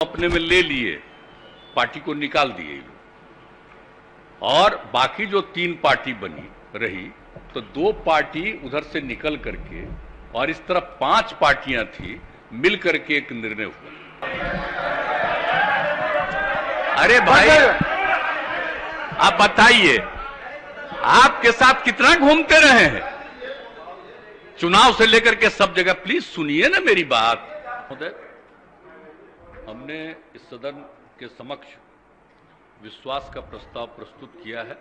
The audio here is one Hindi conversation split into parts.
अपने में ले लिए, पार्टी को निकाल दिए और बाकी जो 3 पार्टी बनी रही तो 2 पार्टी उधर से निकल करके और इस तरफ 5 पार्टियां थी, मिल करके एक निर्णय हुआ। अरे भाई आप बताइए, आपके साथ कितना घूमते रहे हैं चुनाव से लेकर के सब जगह। प्लीज सुनिए ना मेरी बात। हमने इस सदन के समक्ष विश्वास का प्रस्ताव प्रस्तुत किया है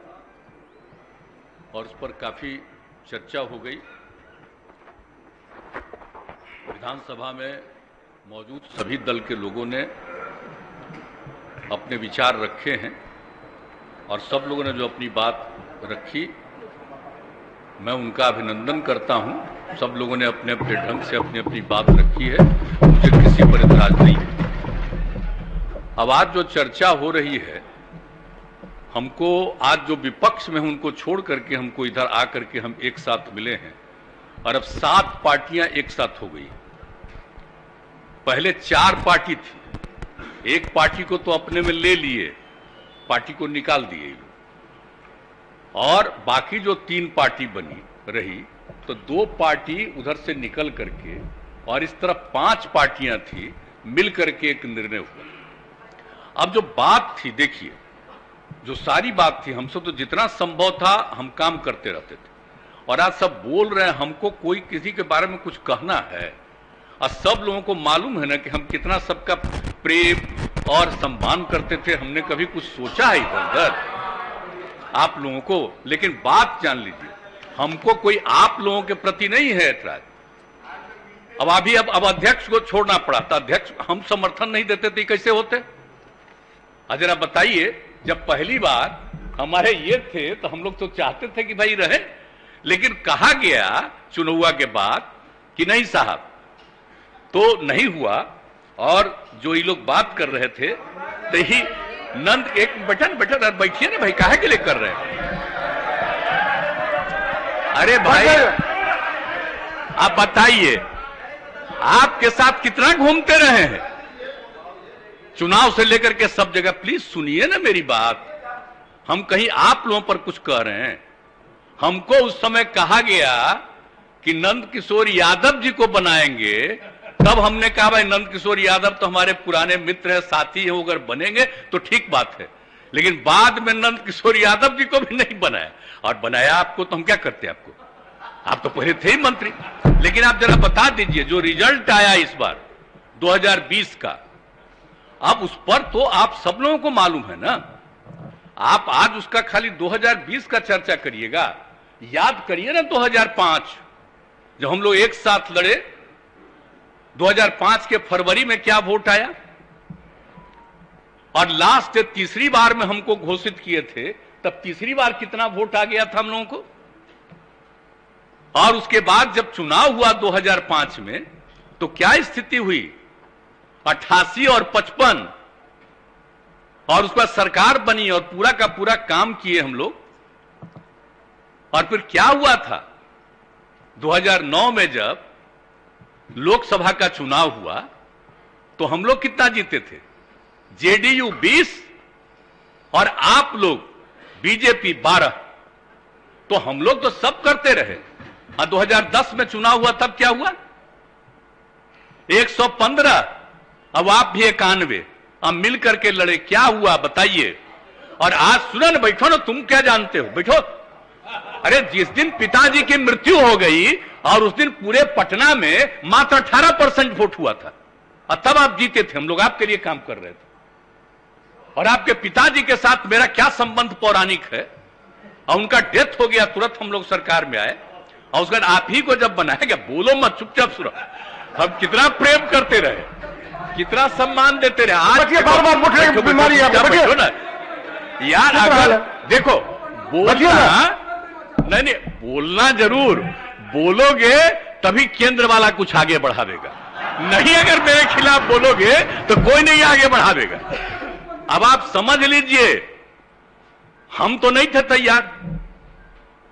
और उस पर काफी चर्चा हो गई। विधानसभा में मौजूद सभी दल के लोगों ने अपने विचार रखे हैं और सब लोगों ने जो अपनी बात रखी, मैं उनका अभिनंदन करता हूं। सब लोगों ने अपने अपने ढंग से अपनी अपनी बात रखी है, मुझे किसी पर इतराज नहीं है। अब आज जो चर्चा हो रही है, हमको आज जो विपक्ष में उनको छोड़ करके हमको इधर आकर के हम एक साथ मिले हैं और अब 7 पार्टियां एक साथ हो गई। पहले 4 पार्टी थी, एक पार्टी को तो अपने में ले लिए, पार्टी को निकाल दिए और बाकी जो 3 पार्टी बनी रही तो 2 पार्टी उधर से निकल करके और इस तरफ 5 पार्टियां थी, मिल करके एक निर्णय हुआ। अब जो बात थी, देखिए जो सारी बात थी, हमसे तो जितना संभव था हम काम करते रहते थे और आज सब बोल रहे हैं हमको कोई किसी के बारे में कुछ कहना है और सब लोगों को मालूम है ना कि हम कितना सबका प्रेम और सम्मान करते थे। हमने कभी कुछ सोचा है इधर आप लोगों को, लेकिन बात जान लीजिए, हमको कोई आप लोगों के प्रति नहीं है ऐतराज। अब अध्यक्ष को छोड़ना पड़ा था, अध्यक्ष हम समर्थन नहीं देते थे, कैसे होते? जरा बताइए, जब पहली बार हमारे ये थे तो हम लोग तो चाहते थे कि भाई रहे, लेकिन कहा गया चुनाव के बाद कि नहीं साहब, तो नहीं हुआ। और जो ये लोग बात कर रहे थे तो ही नंद एक बटन बैठिए ना भाई, काहे के लिए कर रहे हैं? अरे भाई आप बताइए, आपके साथ कितना घूमते रहे हैं चुनाव से लेकर के सब जगह। प्लीज सुनिए ना मेरी बात। हम कहीं आप लोगों पर कुछ कह रहे हैं? हमको उस समय कहा गया कि नंद किशोर यादव जी को बनाएंगे, तब हमने कहा भाई नंद किशोर यादव तो हमारे पुराने मित्र है, साथी है, वो अगर बनेंगे तो ठीक बात है। लेकिन बाद में नंद किशोर यादव जी को भी नहीं बनाया, और बनाया आपको तो हम क्या करते आपको? आप तो पहले थे ही मंत्री। लेकिन आप जरा बता दीजिए, जो रिजल्ट आया इस बार 2020 का, अब उस पर तो आप सब लोगों को मालूम है ना। आप आज उसका खाली 2020 का चर्चा करिएगा, याद करिए ना 2005 जब हम लोग एक साथ लड़े, 2005 के फरवरी में क्या वोट आया, और लास्ट तीसरी बार में हमको घोषित किए थे, तब तीसरी बार कितना वोट आ गया था हम लोगों को। और उसके बाद जब चुनाव हुआ 2005 में, तो क्या स्थिति हुई, 88 और 55, और उसके बाद सरकार बनी और पूरा का पूरा काम किए हम लोग। और फिर क्या हुआ था 2009 में जब लोकसभा का चुनाव हुआ तो हम लोग कितना जीते थे? जेडीयू 20 और आप लोग बीजेपी 12। तो हम लोग तो सब करते रहे। 2010 में चुनाव हुआ, तब क्या हुआ? 115, अब आप भी 91, अब मिल करके लड़े, क्या हुआ बताइए? और आज सुनो ना, बैठो ना, तुम क्या जानते हो, बैठो। अरे जिस दिन पिताजी की मृत्यु हो गई और उस दिन पूरे पटना में मात्र 18% वोट हुआ था, और तब आप जीते थे। हम लोग आपके लिए काम कर रहे थे। और आपके पिताजी के साथ मेरा क्या संबंध पौराणिक है, और उनका डेथ हो गया, तुरंत हम लोग सरकार में आए, और उसके बाद आप ही को जब बनाया गया, बोलो मत, चुपचाप सुनो, हम कितना प्रेम करते रहे, कितना सम्मान देते रहे। आज बार बीमारी ना यार, अगर देखो बोलना नहीं, बोलना जरूर, बोलोगे तभी केंद्र वाला कुछ आगे बढ़ावेगा, नहीं अगर मेरे खिलाफ बोलोगे तो कोई नहीं आगे बढ़ावेगा। अब आप समझ लीजिए, हम तो नहीं थे तैयार।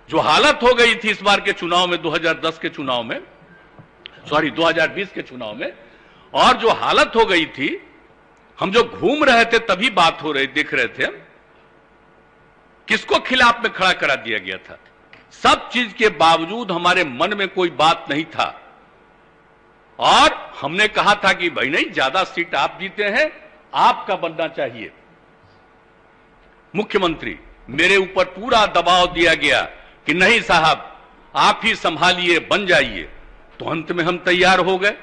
जो हालत हो गई थी इस बार के चुनाव में, 2010 के चुनाव में, सॉरी 2020 के चुनाव में, और जो हालत हो गई थी हम जो घूम रहे थे तभी बात हो रही, देख रहे थे हम किसको खिलाफ में खड़ा करा दिया गया था। सब चीज के बावजूद हमारे मन में कोई बात नहीं था और हमने कहा था कि भाई नहीं, ज्यादा सीट आप जीते हैं, आपका बनना चाहिए मुख्यमंत्री। मेरे ऊपर पूरा दबाव दिया गया कि नहीं साहब, आप ही संभालिए, बन जाइए। तो अंत में हम तैयार हो गए।